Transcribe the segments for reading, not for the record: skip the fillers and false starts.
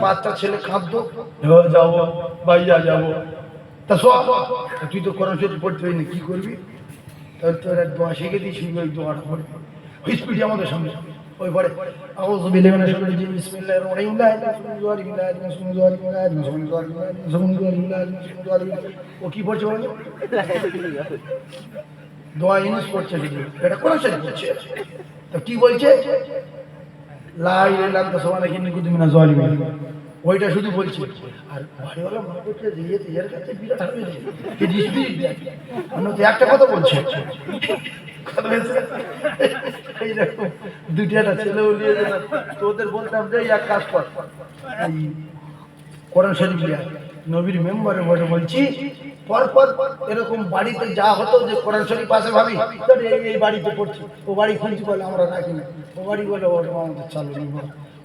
বাচ্চা ছেলে কাঁদতো, যাবো ভাইয়া যাবো, তা সব তুই তো কোরআন শরীফ পড়তে পারি না, কি করবি? তাহলে তোর এক দোয়া শিখে দিয়েছি, ওই দোয়াটা পড়বি স্পিডে আমাদের সামনে। ওই পরে আউযু বিল্লাহি মিনাশ শাইতানির রাজিম বিসমিল্লাহির রহমানির রহিম। ও কি পড়ছে বলো? দোয়া ইউনুস পড়ছে, এটা কোরআন শরীফ পড়ছে। তো কি বলছে? লা ইলাহা ইল্লা আনতা সুবহানাকা ইন্নী কুনতু মিনাজ জালিমিন, ওইটা শুধু বলছি। আর বাড়িওয়ালা মনে করছে যে এর কাছে বিরাট হবে, কি ডিসপিট দেয়, অন্যতে একটা কথা বলছে। এইরকম দুইটা ছেলে উলিয়ে তোদের বলতাম যে এক কাজ কর, এই কোরআন শরীফ লিয়া নবীর মেম্বারে বসে বলছি, পরপর এরকম বাড়িতে যা হতো যে কোরআন শরীফ পাশে ভাবি এই বাড়িতে পড়ছি, ও বাড়ি খুঁজছি বলে আমরা রাখি না, ও বাড়ি বলে ওর আমাদের চালু নেই,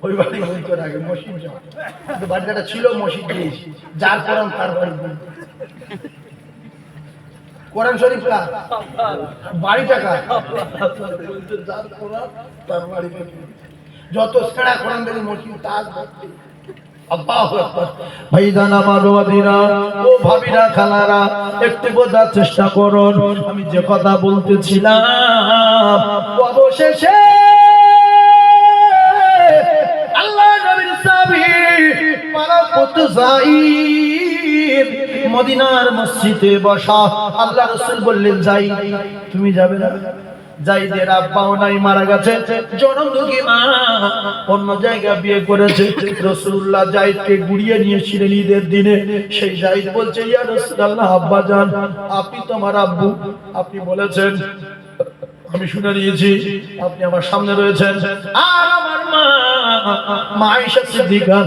ওই বাড়ি হয়তো রাখে মসজিদ যাও। বাড়িটা ছিল মসজিদ দিয়েছি, যার কোরআন তার বাড়ি কোরআন শরীফ কার, বাড়িটা কার, যার কোরআন তার বাড়ি। যত সেরা কোরআন দেবে মসজিদ তার ভাইজান আমার ওয়াদিরা ও ভাবিরা খালারা, একটু বোঝার চেষ্টা করুন আমি যে কথা বলতেছিলাম। অবশেষে আল্লাহ নবীর সাহাবী পারাপত যায়েদ মদিনার মসজিদে বসা। আল্লাহ রাসূল বললেন, যাই তুমি যাবে না? যায়েদের আব্বাও নাই, মারা গেছে, জনমদুখী মা অন্য জায়গা বিয়ে করেছে। রাসূলুল্লাহ যায়েদকে গুড়িয়ে নিয়েছিলেন ঈদের দিনে। সেই যায়েদ বলছে, ইয়া রাসূলুল্লাহ, আব্বা জান আপনি তো আমার আব্বু, আপনি বলেছেন, আমি শুনে নিয়েছি, আপনি আমার সামনে রয়েছেন। আর আমার মা আয়েশা সিদ্দিকা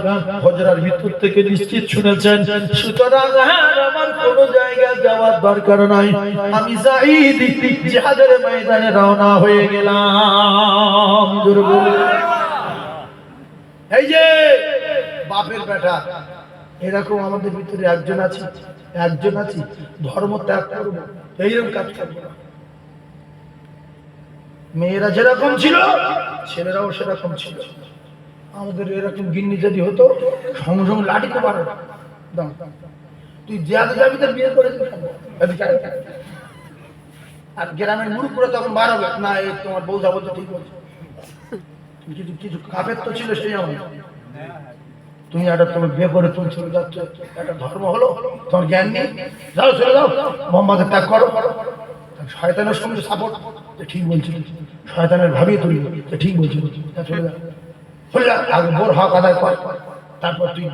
হুজরার ভিতর থেকে নিশ্চিত শুনেছেন, সুতরাং আর আমার কোন জায়গায় যাওয়ার দরকার নাই, আমি যায়েদ জিহাদের ময়দানে রওনা হয়ে গেলাম। এই যে বাপের বেটা, এরকম আমাদের ভিতরে একজন আছে ধর্ম ত্যাগ করবো, এইরকম কাজ করবো। মেয়েরা যেরকম ছিল ছেলেরাও সেরকম ছিল। আমাদের এরকম গিন্নি যদি হতো সঙ্গে সঙ্গে লাঠিতে পারো, তুই যাতে যাবি তার বিয়ে করে দিবি। আর গ্রামের মুরুখরা তখন বার হবে না, এই তোমার বউ যাবো তো ঠিক বলছো। কিছু কিছু কাপের তো ছিল সেই আমার, তুমি একটা তোমার বিয়ে করে তুমি চলে যাচ্ছ, একটা ধর্ম হলো, তোমার জ্ঞান নেই, যাও চলে যাও, মোহাম্মদের ত্যাগ করো। শয়তানের সঙ্গে সাপোর্ট, ঠিক বলছি, শয়তানের ভাবিয়ে তুলি, ঠিক বলছি, চলে যা চলে যা, আগে বোর হক আদায় কর, তারপর তুই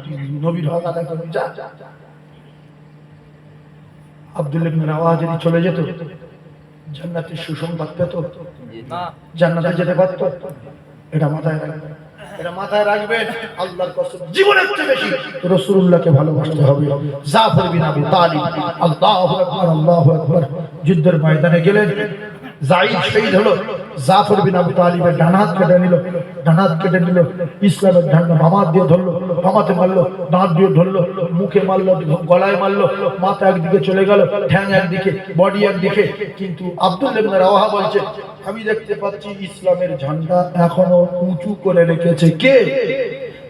নবীর হক আদায় করবি, যা। আব্দুল্লাহ ইবনে রাওয়াহা যদি চলে যেত, জান্নাতের সুসংবাদ পেত, জান্নাতে যেতে পারত। এটা মাথায় রাখবেন, এটা মাথায় রাখবেন। আল্লাহর কসম, জীবনের চেয়ে বেশি রাসূলুল্লাহকে ভালোবাসতে হবে। জাফর বিন আবি তালিব, আল্লাহু আকবার, আল্লাহু আকবার, যুদ্ধের ময়দানে গেলেন, যায়েদ শহীদ হলো। জাফর বিন আবি তালিবের ডান হাত কেটে নিল, ইসলামের ঝান্ডা বামাত দিয়ে ধরলো, বামাতে মারলো, দাঁত দিয়ে ধরলো, মুখে মারলো, গলায় মারলো, মাথা একদিকে চলে গেল, ঠ্যাং একদিকে, বডি একদিকে। কিন্তু আব্দুল্লাহ ইবনে রাওয়াহা বলছে, আমি দেখতে পাচ্ছি ইসলামের ঝান্ডা এখনো উঁচু করে রেখেছে কে?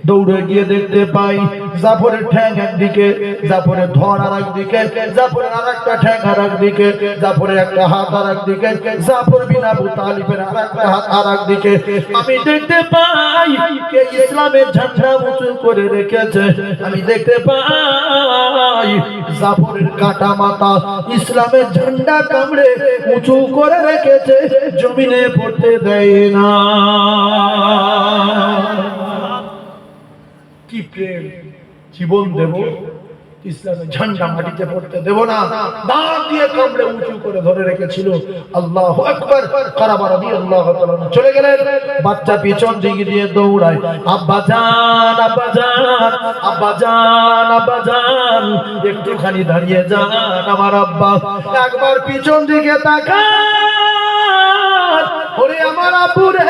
দৌড়ে গিয়ে দেখতে পাই জাফরের ঠ্যাং একদিকে, জাফরের ধর আর একদিকে, জাফরের আর একটা ঠ্যাং আর একদিকে, জাফরের একটা হাত আর একদিকে, জাফর বিন আবু তালিবের আর একটা হাত আর একদিকে। আমি দেখতে পাই কে ইসলামের ঝান্ডা উঁচু করে রেখেছে। আমি দেখতে পাই জাফরের কাটা মাথা ইসলামের ঝান্ডা কামড়ে উঁচু করে রেখেছে, জমিনে পড়তে দেয় না। কি প্রেম, জীবন দেব, ইসলামের ঝান্ডা মাটিতে পড়তে দেব না। দাঁত দিয়ে কামড়ে উঁচু করে ধরে রেখেছিল। আল্লাহু আকবার। কারাবা রাদিয়াল্লাহু তাআলা চলে গেলেন, বাচ্চা পিছন দিকে দিয়ে দৌড়ায়, আব্বা জান, আব্বা জান, আব্বা জান, আব্বা জান, একটুখানি দাঁড়িয়ে যান আমার আব্বা, একবার পিছন দিকে তাকান। ওরে আমার আব্বু রে,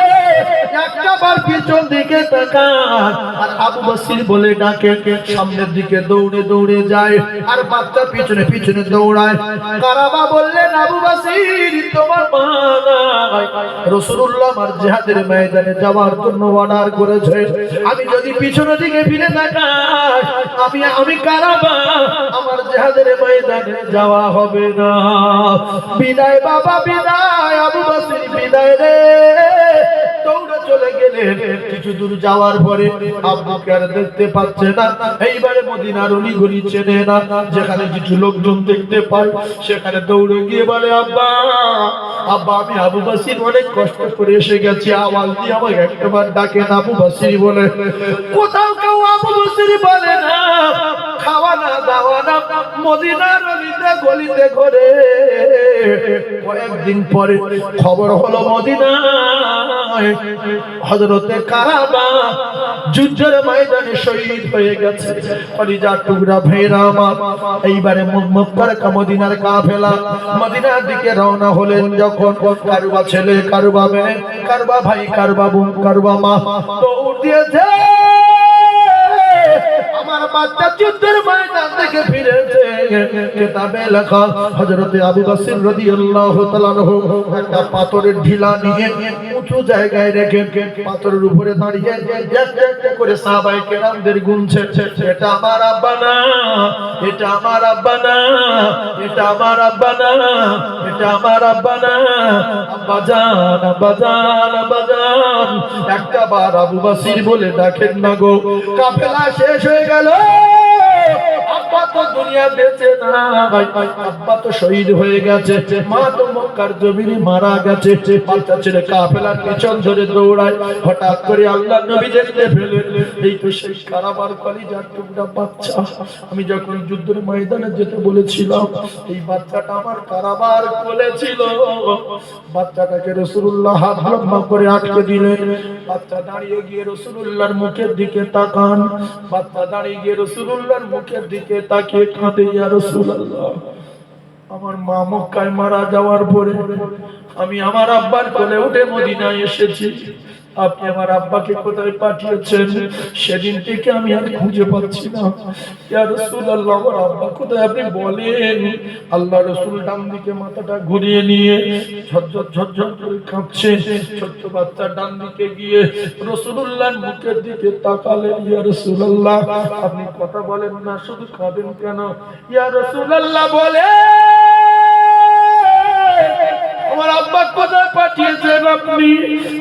একটাবার পিছন দিকে তাকান আর আবু বসির বলে ডাকে, সামনের দিকে দৌড়ে দৌড়ে যায় আর বাচ্চা পিছনে পিছনে দৌড়ায়। কারাবা বললেন, আবু বসির তোমার মা নাই, রাসূলুল্লাহ আমার জিহাদের ময়দানে যাওয়ার জন্য অর্ডার করেছে, আমি যদি পিছনের দিকে ফিরে তাকাই আমি কারাবা, আমার জিহাদের ময়দানে যাওয়া হবে না। বিদায় বাবা বিদায়, আবু বসির বিদায় রে। দৌড়ে চলে গেলেন। কিছু দূর যাওয়ার পরে আব্বুকে আর দেখতে পাচ্ছে না। এইবারে মদিনার অলি গলি চেনে না, যেখানে কিছু লোকজন দেখতে পায় সেখানে দৌড়ে গিয়ে বলে, আব্বা আব্বা আমি আবু বসির অনেক কষ্ট করে এসে গেছি, আওয়াজ দিয়ে আমাকে একটাবার ডাকেন আবু বসির বলে। কোথাও কেউ আবু বসির বলে না, খাওয়া না দাওয়া না, মদিনার অলিতে গলিতে ঘুরে। কয়েকদিন পরে খবর হলো মদিনায় হযরতে কারাবা যুদ্ধের ময়দানে শহীদ হয়ে গেছে। কলিজার টুকরা ভাইরা আমার, এইবারে মক্কা মদিনার কাফেলা মদিনার দিকে রওনা হলেন যখন, কারবা ছেলে কারবা মেয়ে, কারবা ভাই কারবা বোন কারবা মা দৌড় দিয়েছে। আমার বাচ্চা যুদ্ধের ময়দান থেকে ফিরেছে। কিতাবে লেখা হযরতে আবু বকর রাদিয়াল্লাহু তাআলা আনহু একটা পাথরের ঢিলা নিয়ে উঁচু জায়গায় রেখে পাথরের উপরে দাঁড়িয়ে একটা করে সাহাবায়ে কেরামদের গুনছে, এটা আমার আব্বা না, এটা আমার আব্বা না, এটা আমার আব্বা না, এটা আমার আব্বা না, আব্বা জান আব্বা জান আব্বা জান। একটা বার আবু বকর বলে ডাকেন না গো। কাফেলা শেষ হয়ে গেল, আব্বা তো দুনিয়া বেঁচে নাই, আব্বা তো শহীদ হয়ে গেছে, মা তো মক্কার জমিনে মারা গেছে। বাচ্চা ছেলে কাফেলার পিছন ধরে দৌড়ায়। হঠাৎ করে আল্লাহর নবী দেখতে পেলেন, এই তো সেই কারাবার কলিজার টুকরা বাচ্চা। আমি যখন যুদ্ধের ময়দানে যেতে বলেছিলাম, এই বাচ্চাটা আমার কারাবার কোলে ছিল। বাচ্চাটাকে রাসূলুল্লাহ হাত লম্বা করে আটকে দিলেন। বাচ্চা দাঁড়িয়ে গিয়ে রাসূলুল্লাহর মুখের দিকে তাকান। বাচ্চা দাঁড়িয়ে গিয়ে রাসূলুল্লাহর মুখের দিকে তাকিয়ে কাঁদে, ইয়া রাসূলুল্লাহ আমার মা মক্কায় মারা যাওয়ার পরে আমি আমার আব্বার কোলে উঠে মদিনায় এসেছি, আপনি আমার আব্বাকে কোথায় পাঠিয়েছেন? সেদিন থেকে আমি আর খুঁজে পাচ্ছি না, ইয়া রাসূলুল্লাহ আমার আব্বা কোথায় আপনি বলেন। আল্লাহ রাসূল ডান দিকে মাথাটা ঘুরিয়ে নিয়ে ঝরঝর ঝরঝর করে কাঁপছে। ছোট্ট বাচ্চা ডান দিকে গিয়ে রাসূলুল্লাহর মুখের দিকে তাকালেন, ইয়া রাসূলুল্লাহ আপনি কথা বলেন না, শুধু কাঁদেন কেন? ইয়া রাসূলুল্লাহ বলে আমার আব্বা কোথায় পাঠিয়েছেন আপনি?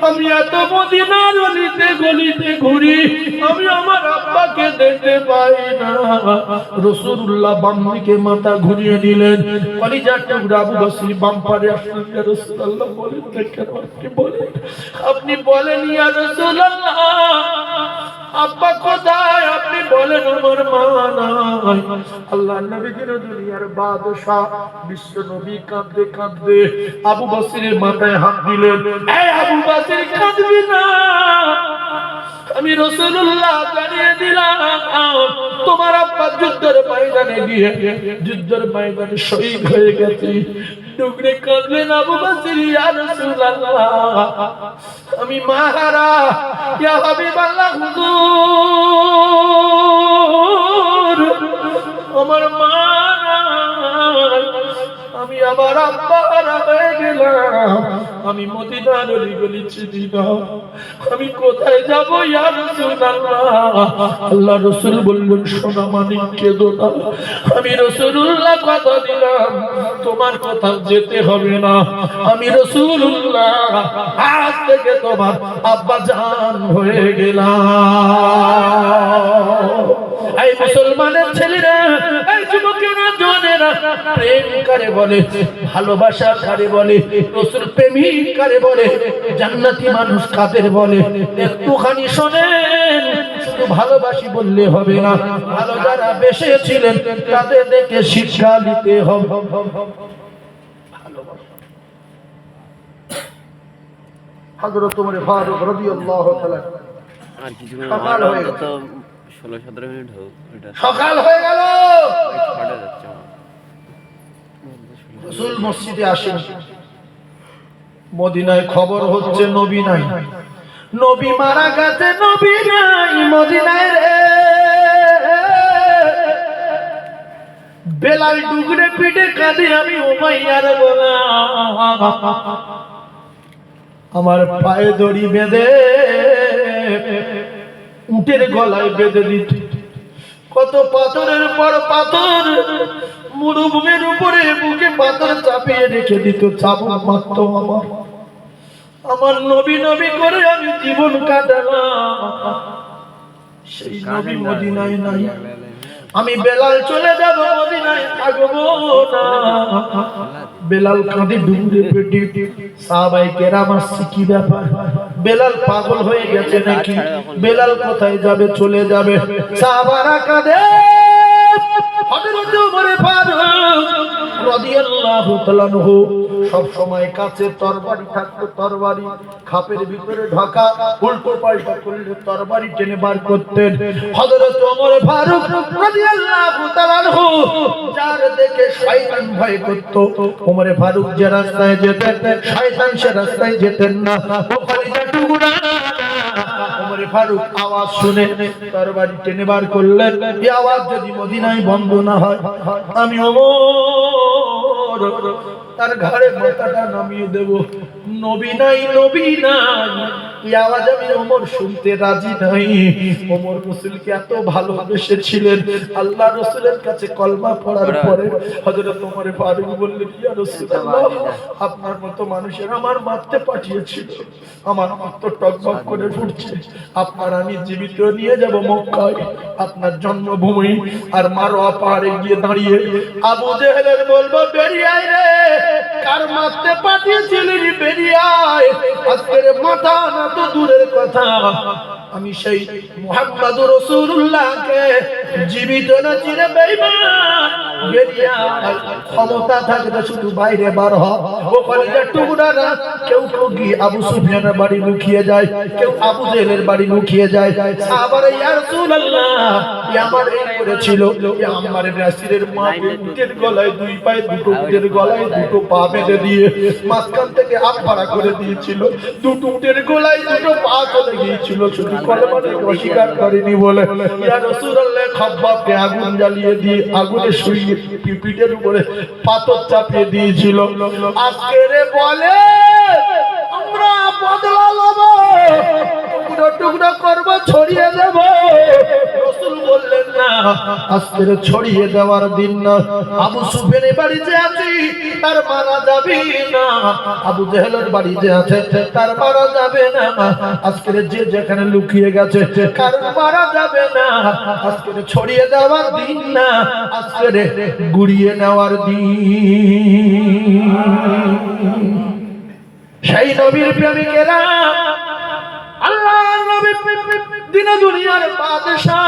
আমি এত মদিনার অলিতে গলিতে ঘুরি, আমি আমার আব্বাকে দেখতে পাই না। রাসূলুল্লাহ বাম দিকে মাথা ঘুরিয়ে দিলেন। কলিজার টুকরা আবু বকর বাম পারে আসলেন, ইয়া রাসূলুল্লাহ বলেন কেন? আপনি বলেন ইয়া রাসূলুল্লাহ আব্বা কোথায়? আপনি বলেন আমার মা নাই। আল্লাহর নবী দিন দুনিয়ার বাদশা বিশ্ব নবী কাঁদতে কাঁদতে আবু বকরের মাথায় হাত দিলেন, এই আবু বকর কাঁদবি না, আমি রাসূলুল্লাহ জানিয়ে দিলাম তোমার আব্বা যুদ্ধের ময়দানে গিয়ে যুদ্ধের ময়দানে শহীদ হয়ে গেছে। টুকরে কাঁদলেন আবু বকর, ইয়া রাসূলুল্লাহ আমি মাহারা, ইয়া হাবিবাল্লাহ হুজুর আমার মা নাই, আমি আমার আব্বা হারা হয়ে গেলাম, আমি মদিনার অলি গলি চিনি না, আমি কোথায় যাব ইয়া রাসূলুল্লাহ? আল্লাহ রাসূল বললেন, সোনা মানিক কেঁদো না, আমি রাসূলুল্লাহ কথা দিলাম তোমার কোথাও যেতে হবে না, আমি রাসূলুল্লাহ আজ থেকে তোমার আব্বা জান হয়ে গেলাম। এই মুসলমানের ছেলেরা, এই যুবকেরা, জওয়ানেরা, প্রেম কারে বলে, ভালোবাসা কারে বলে, রাসূল প্রেমিক কারে বলে, জান্নাতি মানুষ কাদের বলে, একটুখানি শোনেন। শুধু ভালোবাসি বললে হবে না, ভালো যারা বেসেছিলেন তাদের দেখে শিক্ষা নিতে হবে। হযরত ওমর ফারুক রাদিয়াল্লাহু তাআলা আর কিছু সকাল হয়ে গেল, 16-17 মিনিট হোক, সকাল হয়ে গেল। ফাটা যাচ্ছে। রাসূল মসজিদে আসেন, মদিনায় খবর হচ্ছে নবী নাই। নবী মারা গেছে, নবী নাই মদিনায় রে। বেলাল ডুগরে পিঠে কাঁদে আমি উমাইয়ার গোলাম, আমার পায়ে দড়ি বেঁধে উটের গলায় বেঁধে দিত। কত পাথরের পর পাথর মরুভূমির উপরে বুকে পাথর চাপিয়ে রেখে দিত, চাবুক মারত আমার। আমার নবী নবী করে আমি জীবন কাটালাম, সেই নবী মদিনায় নাই। আমি বেলাল চলে যাব, মদিনায় থাকবো না। বেলাল কাঁদে ডুবরে পেটে। সাহাবায়ে কেরাম আসছে, কি ব্যাপার, বেলাল পাগল হয়ে গেছে নাকি, বেলাল কোথায় যাবে, চলে যাবে। সাহাবারা কাঁদে। হযরত ওমর ফারুক রাদিয়াল্লাহু তাআলা আনহু সব সময় কাছে তরবারি থাকতো, তরবারি খাপের ভিতরে ঢাকা, উল্টো পাল্টা করলে তরবারি টেনে বার করতেন। হযরত ওমর ফারুক রাদিয়াল্লাহু তাআলা আনহু যার দেখে শয়তান ভয় করত, ওমর ফারুক যে রাস্তায় যেতেন শয়তান সে রাস্তায় যেতেন না। কলিজা টুকরা ওমর ফারুক আওয়াজ শুনে তরবারি টেনে বার করলেন, এই আওয়াজ যদি মদিনায় বন্ধ না হয়, আমি ওমর তার ঘাড়ে মাথাটা নামিয়ে দেব। নবী নাই, নবী নাই, এই আওয়াজ আমি ওমর শুনতে রাজি নাই। ওমর রাসূলকে এত ভালোবেসেছিলেন, আল্লাহ রাসূলের কাছে কলমা পড়ার পরে হযরত ওমর ফারুক বললেন, ইয়া রাসূলুল্লাহ, আপনার মতো মানুষের আমার মারতে পাঠিয়েছিল, আমার রক্ত টকবক করে ফুটছে, আপনার আমি জীবিত নিয়ে যাব মক্কায়, আপনার জন্মভূমি। আর মারওয়া পাহাড়ে গিয়ে দাঁড়িয়ে আবু জেহেলের বলবো, বেরিয়ে আয় রে, কার মারতে পাঠিয়েছিলেন, বেরিয়ে আয়। আজকের মাথা না তো দূরের কথা, আমি সেই মুহাম্মদুর রাসূলুল্লাহকে জীবিত না চিরে বেঈমান, বেরিয়ে আয়। ক্ষমতা থাকলে শুধু বাইরে বার হ। ও কলিজার টুকরারা, কেউ কেউ গিয়ে আবু সুফিয়ানের বাড়ি লুকিয়ে যায়, কেউ আবু জেহেলের বাড়ি লুকিয়ে যায়। সাহাবারা, ইয়া রাসূলুল্লাহ, ই আমার এই করেছিল, ই আমার রাসূলের মা উটের গলায় দুই পায়ে দুটো, উটের গলায় দুটো পা বেঁধে দিয়ে মাঝখান থেকে আফাড়া করে দিয়েছিল, দুটো উটের গলায় দুটো পা চলে গিয়েছিল, শুধু কলমাকে অস্বীকার করেনি বলে। ইয়া রাসূলুল্লাহ খাব্বাবকে আগুন জ্বালিয়ে দিয়ে আগুনে শুইয়ে পিঠের উপরে পাথর চাপিয়ে দিয়েছিল। আজকের বলে আমরা বদলা লব, টুকরো টুকরো করব, ছড়িয়ে দেব। রাসূল বললেন, না, আজকের ছড়িয়ে দেওয়ার দিন না। আবু সুফিয়ানের বাড়ি যে আছি তার মারা যাবে না, আবু জেহেলের বাড়ি যে আছে তার মারা যাবে না। আজকের যে যেখানে লুকিয়ে গেছে কারণ মারা যাবে না। আজকের ছড়িয়ে দেওয়ার দিন না, আজকের গুড়িয়ে নেওয়ার দিন। সেই নবীর প্রেমিকেরা, আল্লাহর নবী দিন দুনিয়ার বাদশাহ,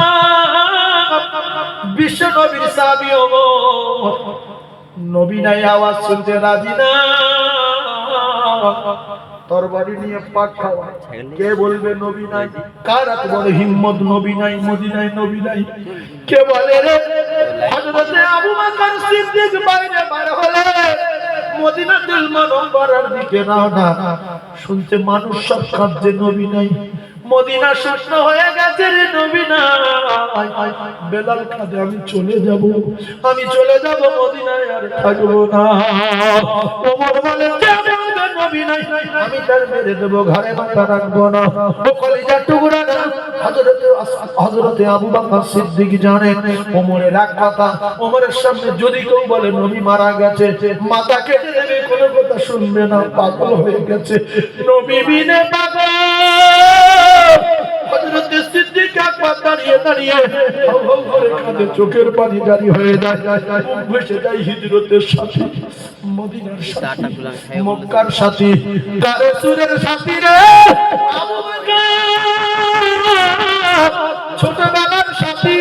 বিশ্ব নবীর সাহাবী ওমর, নবী নাই আওয়াজ শুনতে রাজি না। তরবারি নিয়ে পাক খাওয়া, কে বলবে নবী নাই? কার এত বড় হিম্মত, নবী নাই মদিনায়, নবী নাই? কে বলে রে? হযরতে আবু বকর সিদ্দিক বাইরে বার হলে মদিনাতুল মুনাওয়ারার দিকে রওনা, শুনতে মানুষ সব কাঁদছে, নবী নাই। মদিনা শূন্য হয়ে গেছে রে, নবী নাই। বেলাল কাঁদে, আমি চলে যাব, আমি চলে যাব, মদিনায় আর থাকবো না। ওমর বলে, নবী নাই, আমি তার মেরে দেবো, ঘরে মাথা রাখবো না। ও কলিজার টুকরা, হযরতে আবু বকর সিদ্দিক জানেন ওমরের এক কথা, ওমরের সামনে যদি কেউ বলে নবী মারা গেছে, মাথা কেটে দেবে, কোনো কথা শুনবে না, পাগল হয়ে গেছে, নবী বিনে পাগল। হযরতে সিদ্দিক একবার দাঁড়িয়ে দাঁড়িয়ে হাউ হাউ করে কাঁদে, চোখের পানি জারি হয়ে যায়, মুখ ভেসে যায় হিজরতের সাথী, মদিনার সাথী, মক্কার সাথী, কারসুরের সাথী রে আবু বকর, ছোটবেলার সাথী।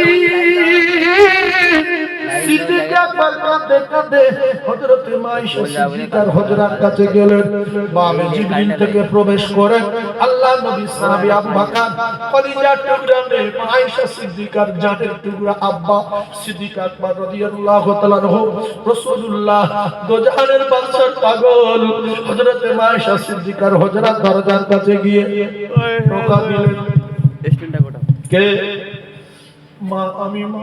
সিদ্দিক একবার কাঁদতে কাঁদতে হযরত আয়েশা সিদ্দিকার হুজরার কাছে গেলেন। বাবে জিবরিল থেকে প্রবেশ করে আল্লাহ নবী সাহাবী আবু বকর কলিজার টুকরা মেয়ে আয়েশা সিদ্দিকার জানের টুকরা আব্বা সিদ্দিক আকবর রাদিয়াল্লাহু তাআলা আনহু রাসূলুল্লাহ দোজাহানের বাদশার পাগল হযরত আয়েশা সিদ্দিকার হুজরার দরজার কাছে গিয়ে টোকা দিলেন। স্ট্যান্ডটা কোটা কে মা? আমি মা।